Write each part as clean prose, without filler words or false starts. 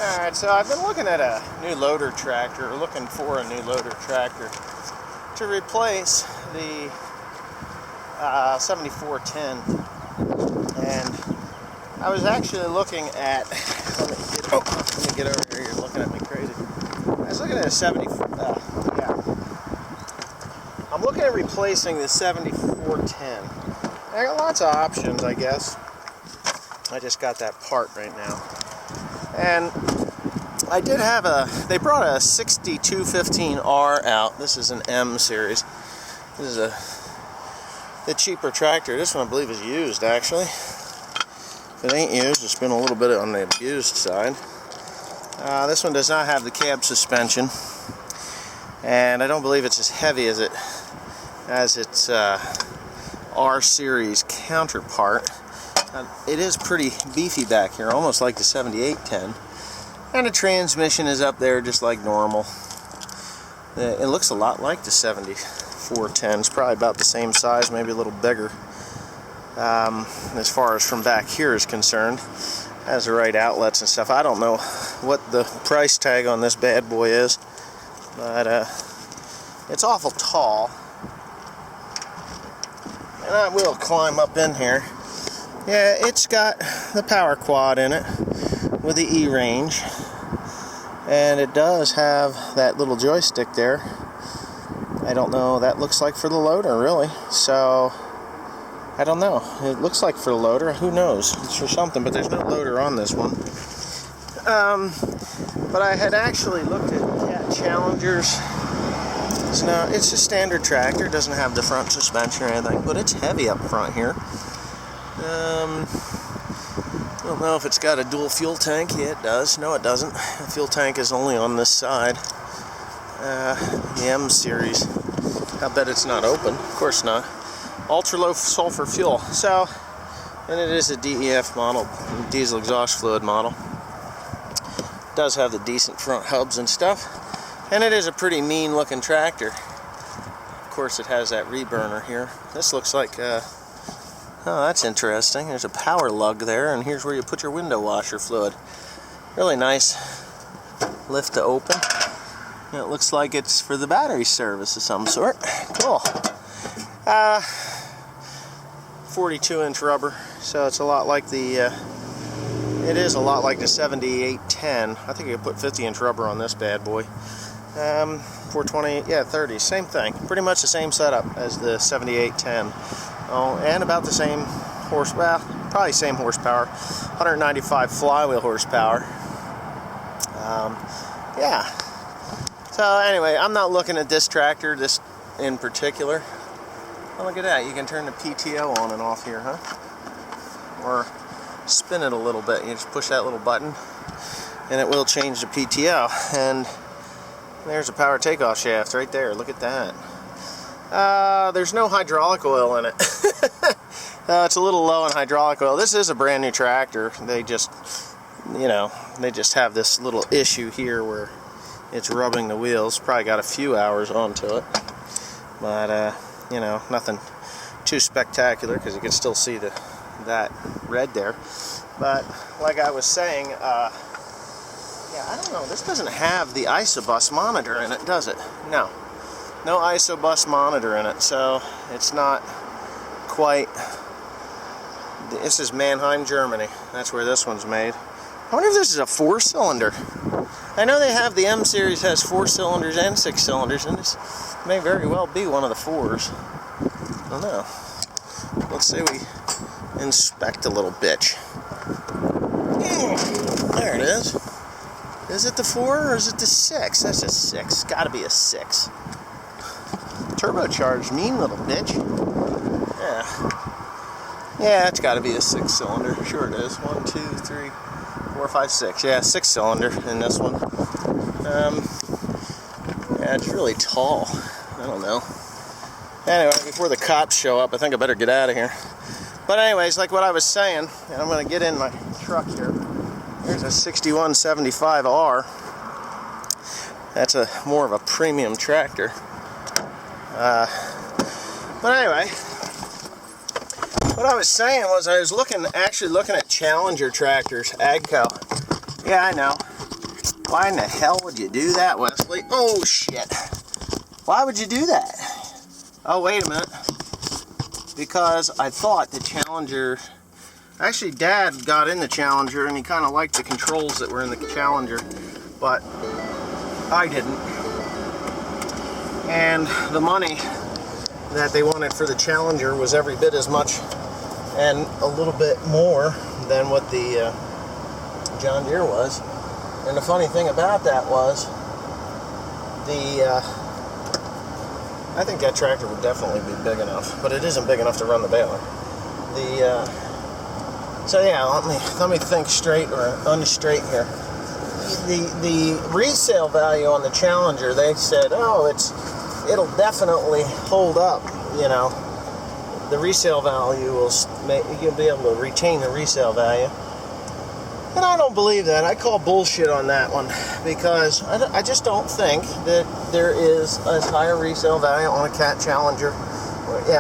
Alright, so I've been looking at a new loader tractor, or looking for a new loader tractor to replace the 7410. And I was actually looking at, let me get over here, you're looking at me crazy. I was looking at a I'm looking at replacing the 7410. I got lots of options, I guess. I just got that part right now. And I did have they brought a 6215R out. This is an M series. This is the cheaper tractor. This one I believe is used, actually. If it ain't used, it's been a little bit on the used side. This one does not have the cab suspension. And I don't believe it's as heavy as its R series counterpart. It is pretty beefy back here, almost like the 7810. And the transmission is up there just like normal. It looks a lot like the 7410. It's probably about the same size, maybe a little bigger. As far as from back here is concerned. Has the right outlets and stuff. I don't know what the price tag on this bad boy is, but it's awful tall. And I will climb up in here. Yeah, it's got the power quad in it with the E-range, and it does have that little joystick there. I don't know, that looks like for the loader, really. So I don't know. It looks like for the loader. Who knows? It's for something, but there's no loader on this one. But I had actually looked at Challengers. So it's a standard tractor. It doesn't have the front suspension or anything, but it's heavy up front here. I don't know if it's got a dual fuel tank. Yeah, it does. No, it doesn't. The fuel tank is only on this side. The M series. I bet it's not open. Of course not. Ultra low sulfur fuel. So, and it is a DEF model, diesel exhaust fluid model. It does have the decent front hubs and stuff. And it is a pretty mean looking tractor. Of course it has that reburner here. This looks like oh, that's interesting. There's a power lug there, and here's where you put your window washer fluid. Really nice lift to open. And it looks like it's for the battery service of some sort. Cool. 42-inch rubber, so it's a lot like the it is a lot like the 7810. I think you could put 50-inch rubber on this bad boy. 420, yeah, 30, same thing. Pretty much the same setup as the 7810. Oh, and about the same horsepower, probably same horsepower, 195 flywheel horsepower. Yeah. So anyway, I'm not looking at this tractor, this in particular. Oh, look at that. You can turn the PTO on and off here, huh? Or spin it a little bit. You just push that little button, and it will change the PTO. And there's a power takeoff shaft right there. Look at that. There's no hydraulic oil in it. It's a little low in hydraulic oil. This is a brand new tractor. They just, they just have this little issue here where it's rubbing the wheels. Probably got a few hours onto it. But, nothing too spectacular because you can still see that red there. But, like I was saying, yeah, I don't know. This doesn't have the ISOBUS monitor in it, does it? No. No ISOBUS monitor in it, so it's not quite. This is Mannheim, Germany. That's where this one's made. I wonder if this is a 4-cylinder. I know they have the M series has 4 cylinders and 6 cylinders, and this may very well be one of the 4s. I don't know. Let's say we inspect a little bitch. There it is. Is it the 4 or is it the 6? That's a 6. Gotta be a 6. Turbocharged, mean little bitch. Yeah, it's got to be a 6-cylinder. Sure it is. 1, 2, 3, 4, 5, 6. Yeah, 6-cylinder in this one. Yeah, it's really tall. I don't know. Anyway, before the cops show up, I think I better get out of here. But anyways, like what I was saying, and I'm going to get in my truck here. There's a 6175R. That's more of a premium tractor. But anyway, what I was saying was I was actually looking at Challenger tractors, AGCO. Yeah, I know. Why in the hell would you do that, Wesley? Oh, shit. Why would you do that? Oh, wait a minute. Because I thought the Challenger... Actually, Dad got in the Challenger, and he kind of liked the controls that were in the Challenger, but I didn't. And the money that they wanted for the Challenger was every bit as much and a little bit more than what the John Deere was. And the funny thing about that was, I think that tractor would definitely be big enough, but it isn't big enough to run the baler. So yeah, let me think straight or unstraight here. The resale value on the Challenger, they said, oh, it'll definitely hold up. You know, the resale value you'll be able to retain the resale value. And I don't believe that. I call bullshit on that one, because I just don't think that there is as high a resale value on a Cat Challenger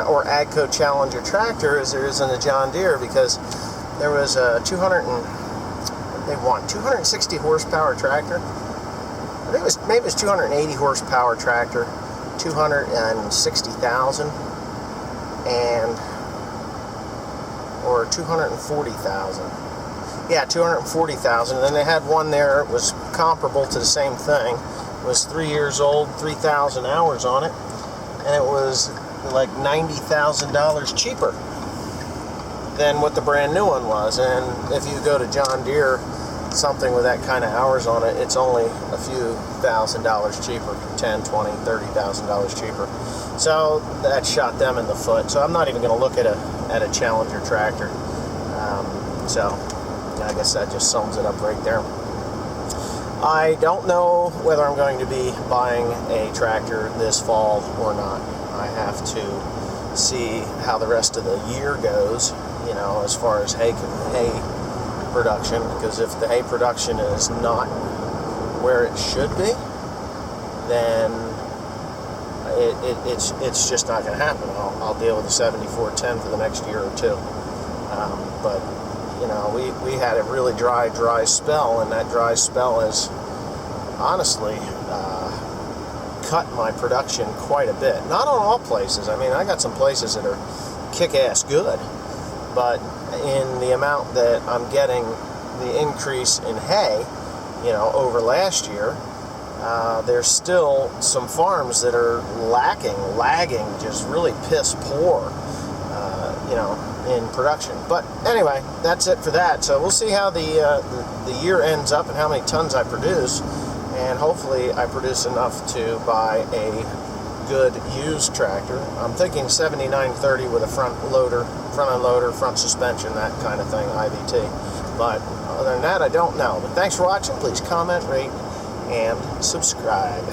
or AGCO Challenger tractor as there is in a John Deere, because there was a 260 horsepower tractor. I think maybe it was 280 horsepower tractor, 260,000, or 240,000. Yeah, 240,000. And then they had one there that was comparable to the same thing. It was 3 years old, 3,000 hours on it, and it was like $90,000 cheaper than what the brand new one was. And if you go to John Deere, something with that kind of hours on it, it's only a few $1,000s cheaper, $10,000, $20,000, $30,000 cheaper. So that shot them in the foot. So I'm not even going to look at a Challenger tractor. So I guess that just sums it up right there. I don't know whether I'm going to be buying a tractor this fall or not. I have to see how the rest of the year goes, you know, as far as hay production, because if the hay production is not where it should be, then it's just not going to happen. I'll deal with a 7410 for the next year or two. But you know, we had a really dry spell, and that dry spell has honestly cut my production quite a bit. Not on all places. I mean, I got some places that are kick-ass good, but in the amount that I'm getting the increase in hay, you know, over last year, there's still some farms that are lagging, just really piss poor, you know, in production. But anyway, that's it for that. So we'll see how the year ends up and how many tons I produce, and hopefully I produce enough to buy a good used tractor. I'm thinking 7930 with a front end loader, front suspension, that kind of thing, IVT. But other than that, I don't know. But thanks for watching. Please comment, rate, and subscribe.